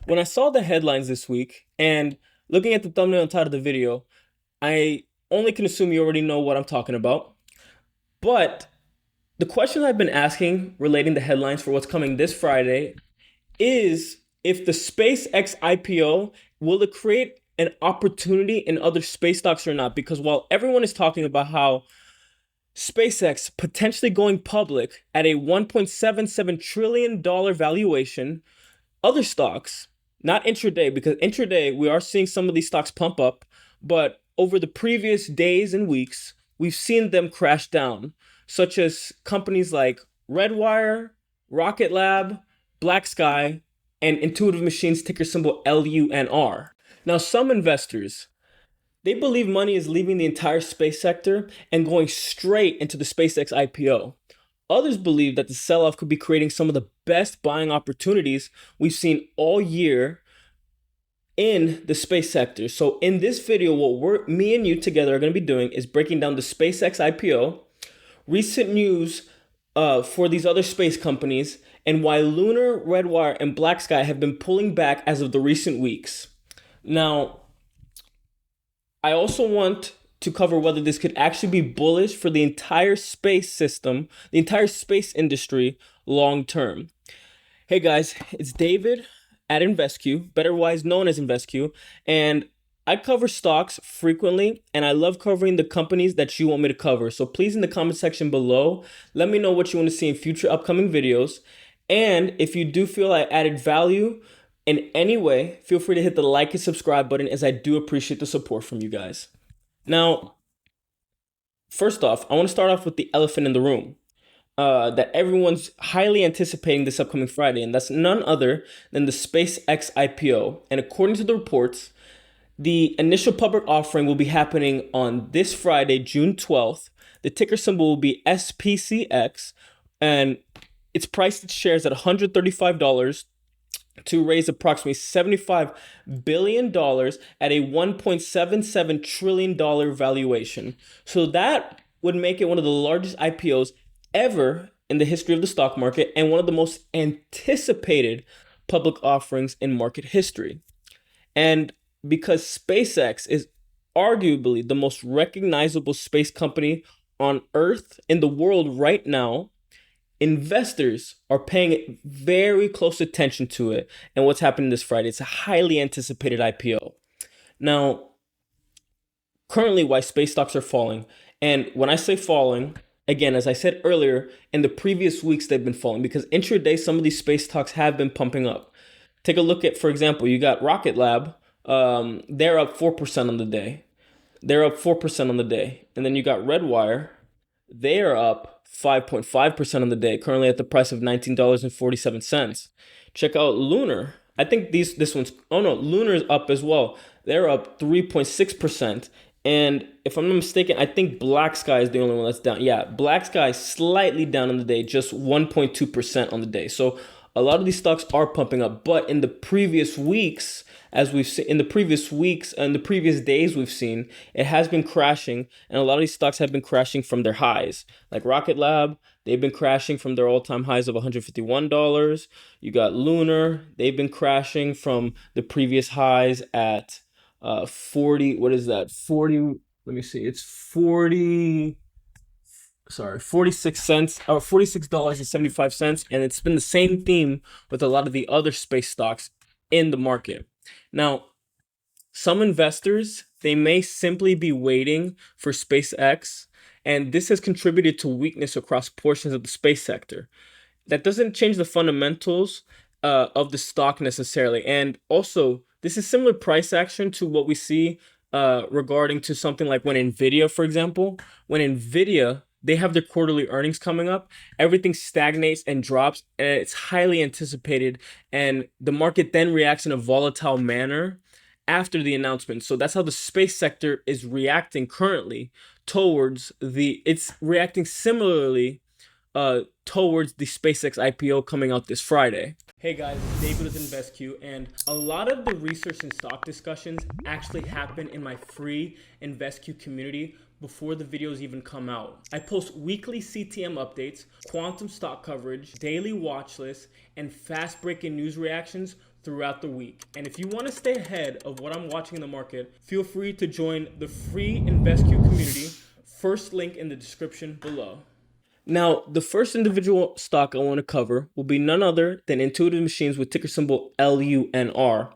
When I saw the headlines this week and looking at the thumbnail and title of the video, I only can assume you already know what I'm talking about. But the question I've been asking relating the headlines for what's coming this Friday is if the SpaceX IPO, will it create an opportunity in other space stocks or not? Because while everyone is talking about how SpaceX potentially going public at a $1.77 trillion valuation, other stocks, not intraday, because intraday we are seeing some of these stocks pump up, but over the previous days and weeks, we've seen them crash down, such as companies like Redwire, Rocket Lab, Black Sky, and Intuitive Machines ticker symbol LUNR. Now, some investors, they believe money is leaving the entire space sector and going straight into the SpaceX IPO. Others believe that the sell-off could be creating some of the best buying opportunities we've seen all year in the space sector. So in this video, me and you together are going to be doing is breaking down the SpaceX IPO, recent news for these other space companies, and why LUNR, Redwire, and Black Sky have been pulling back as of the recent weeks. Now, I also want to cover whether this could actually be bullish for the entire space system, the entire space industry long term. Hey guys, it's David at InvestQ, betterwise known as InvestQ, and I cover stocks frequently and I love covering the companies that you want me to cover. So please in the comment section below, let me know what you want to see in future upcoming videos. And if you do feel I added value in any way, feel free to hit the like and subscribe button, as I do appreciate the support from you guys. Now, first off, I want to start off with the elephant in the room that everyone's highly anticipating this upcoming Friday, and that's none other than the SpaceX IPO. And according to the reports, the initial public offering will be happening on this Friday, June 12th. The ticker symbol will be SPCX, and it's priced its shares at $135 to raise approximately $75 billion at a $1.77 trillion valuation. So that would make it one of the largest IPOs ever in the history of the stock market and one of the most anticipated public offerings in market history. And because SpaceX is arguably the most recognizable space company on Earth in the world right now, investors are paying very close attention to it and what's happening this Friday. It's a highly anticipated IPO. Now, currently, why space stocks are falling, and when I say falling, again, as I said earlier, in the previous weeks they've been falling because intraday some of these space stocks have been pumping up. Take a look at, for example, you got Rocket Lab. They're up 4% on the day. They're up 4% on the day. And then you got Redwire. They are up 5.5% on the day, currently at the price of $19.47. Check out LUNR. I think this one's, oh no, LUNR is up as well. They're up 3.6%. And if I'm not mistaken, I think Black Sky is the only one that's down. Yeah, Black Sky is slightly down on the day, just 1.2% on the day. So a lot of these stocks are pumping up, but in the previous weeks, as we've seen in the previous weeks and the previous days, we've seen it has been crashing, and a lot of these stocks have been crashing from their highs. Like Rocket Lab, they've been crashing from their all-time highs of $151. You got LUNR, they've been crashing from the previous highs at 40. What is that? 40. Let me see. It's 40. Sorry, 46 cents or $46.75, and it's been the same theme with a lot of the other space stocks in the market. Now, some investors, they may simply be waiting for SpaceX, and this has contributed to weakness across portions of the space sector. That doesn't change the fundamentals of the stock necessarily. And also, this is similar price action to what we see regarding to something like when NVIDIA, for example, when NVIDIA, they have their quarterly earnings coming up, everything stagnates and drops, and it's highly anticipated, and the market then reacts in a volatile manner after the announcement. So that's how the space sector is reacting currently it's reacting similarly towards the SpaceX IPO coming out this Friday. Hey guys, it's David with InvestQ, and a lot of the research and stock discussions actually happen in my free InvestQ community before the videos even come out. I post weekly CTM updates, quantum stock coverage, daily watch lists, and fast breaking news reactions throughout the week. And if you want to stay ahead of what I'm watching in the market, feel free to join the free InvestQ community. First link in the description below. Now, the first individual stock I want to cover will be none other than Intuitive Machines with ticker symbol LUNR.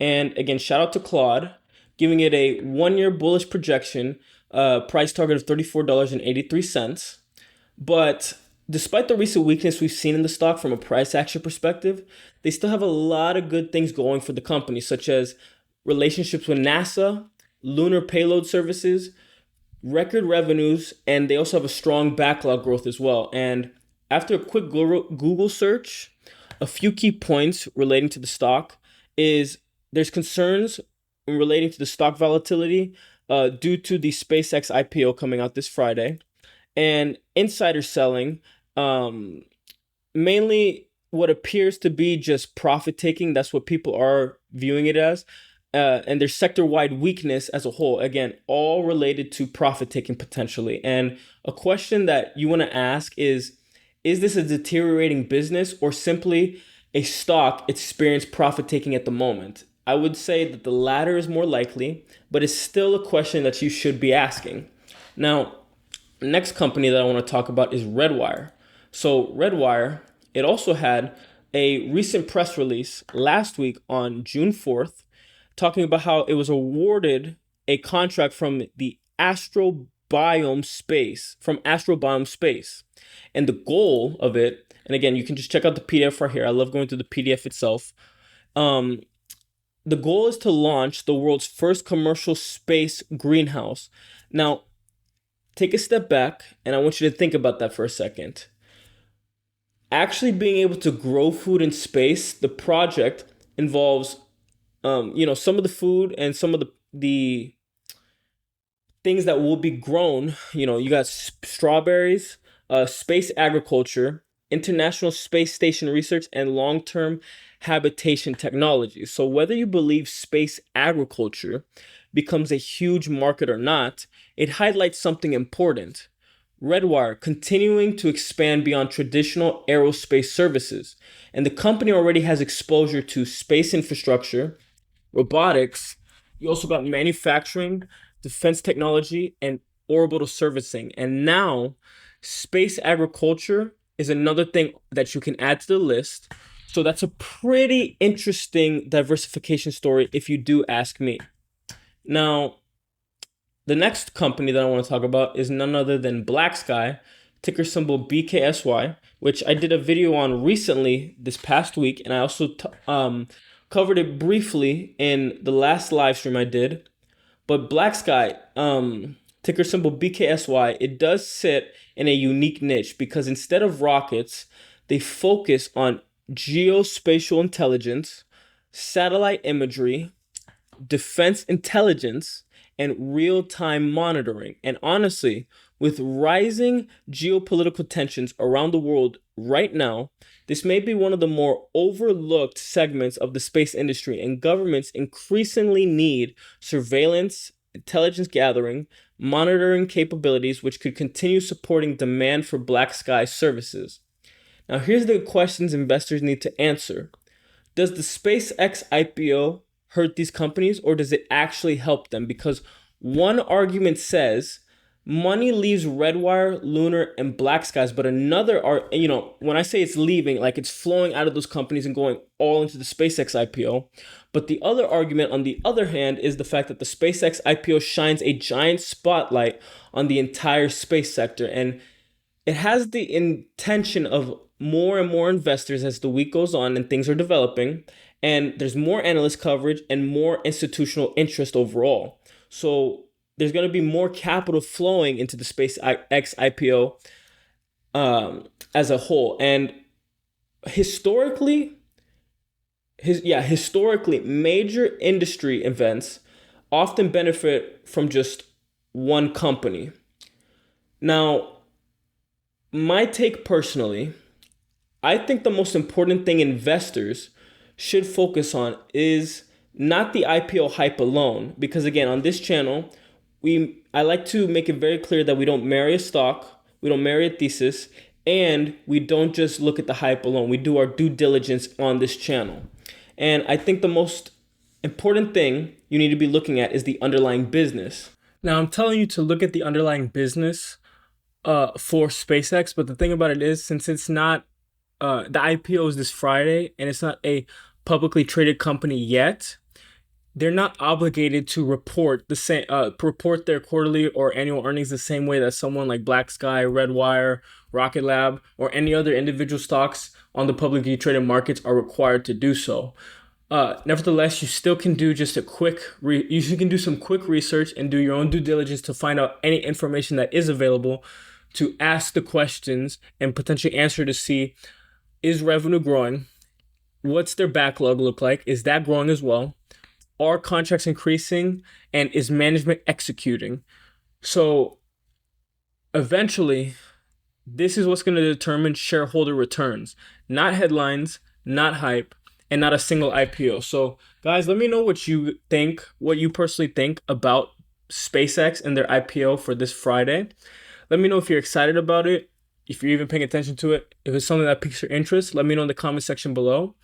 And again, shout out to Claude, giving it a 1-year bullish projection, price target of $34.83. But despite the recent weakness we've seen in the stock from a price action perspective, they still have a lot of good things going for the company, such as relationships with NASA, lunar payload services, record revenues, and they also have a strong backlog growth as well. And after a quick Google search, a few key points relating to the stock is there's concerns relating to the stock volatility due to the SpaceX IPO coming out this Friday, and insider selling, mainly what appears to be just profit taking. That's what people are viewing it as. And there's sector-wide weakness as a whole. Again, all related to profit taking potentially. And a question that you want to ask is this a deteriorating business or simply a stock experiencing profit taking at the moment? I would say that the latter is more likely, but it's still a question that you should be asking. Now, the next company that I want to talk about is Redwire. So Redwire, it also had a recent press release last week on June 4th, talking about how it was awarded a contract from the Astrobiome Space. And the goal of it, and again, you can just check out the PDF right here. I love going through the PDF itself. The goal is to launch the world's first commercial space greenhouse. Now, take a step back, and I want you to think about that for a second. Actually being able to grow food in space, the project involves some of the food and some of the things that will be grown. You got strawberries, space agriculture, International Space Station research, and long-term habitation technology. So whether you believe space agriculture becomes a huge market or not, it highlights something important. Redwire continuing to expand beyond traditional aerospace services, and the company already has exposure to space infrastructure, robotics. You also got manufacturing, defense technology, and orbital servicing. And now space agriculture is another thing that you can add to the list. So that's a pretty interesting diversification story if you do ask me. Now, the next company that I want to talk about is none other than BlackSky, ticker symbol BKSY, which I did a video on recently this past week, and I also covered it briefly in the last live stream I did. But BlackSky, ticker symbol BKSY, it does sit in a unique niche because instead of rockets, they focus on geospatial intelligence, satellite imagery, defense intelligence, and real-time monitoring. And honestly, with rising geopolitical tensions around the world right now, this may be one of the more overlooked segments of the space industry, and governments increasingly need surveillance, intelligence gathering, monitoring capabilities, which could continue supporting demand for BlackSky services. Now, here's the questions investors need to answer. Does the SpaceX IPO hurt these companies, or does it actually help them? Because one argument says money leaves Redwire, LUNR, and BlackSky, but another are, when I say it's leaving, like it's flowing out of those companies and going all into the SpaceX IPO. But the other argument, on the other hand, is the fact that the SpaceX IPO shines a giant spotlight on the entire space sector, and it has the intention of more and more investors as the week goes on and things are developing, and there's more analyst coverage and more institutional interest overall. So there's going to be more capital flowing into the SpaceX IPO as a whole. And historically, major industry events often benefit from just one company. Now, my take personally, I think the most important thing investors should focus on is not the IPO hype alone, because again, on this channel, I like to make it very clear that we don't marry a stock, we don't marry a thesis, and we don't just look at the hype alone. We do our due diligence on this channel. And I think the most important thing you need to be looking at is the underlying business. Now, I'm telling you to look at the underlying business for SpaceX, but the thing about it is, since it's not the IPO is this Friday and it's not a publicly traded company yet, they're not obligated to report the same report their quarterly or annual earnings the same way that someone like Black Sky, Redwire, Rocket Lab, or any other individual stocks on the publicly traded markets are required to do so. Nevertheless, you still can do just a quick you can do some quick research and do your own due diligence to find out any information that is available, to ask the questions and potentially answer to see, is revenue growing? What's their backlog look like? Is that growing as well? Are contracts increasing? And is management executing? So eventually, this is what's going to determine shareholder returns, not headlines, not hype, and not a single IPO. So guys, let me know what you think, what you personally think about SpaceX and their IPO for this Friday. Let me know if you're excited about it, if you're even paying attention to it. If it's something that piques your interest, let me know in the comment section below.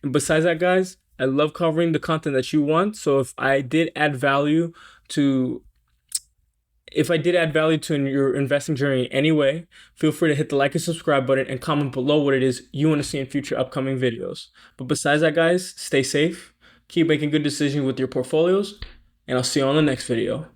And besides that, guys, I love covering the content that you want. So if I did add value to your investing journey in any way, feel free to hit the like and subscribe button and comment below what it is you want to see in future upcoming videos. But besides that, guys, stay safe, keep making good decisions with your portfolios, and I'll see you on the next video.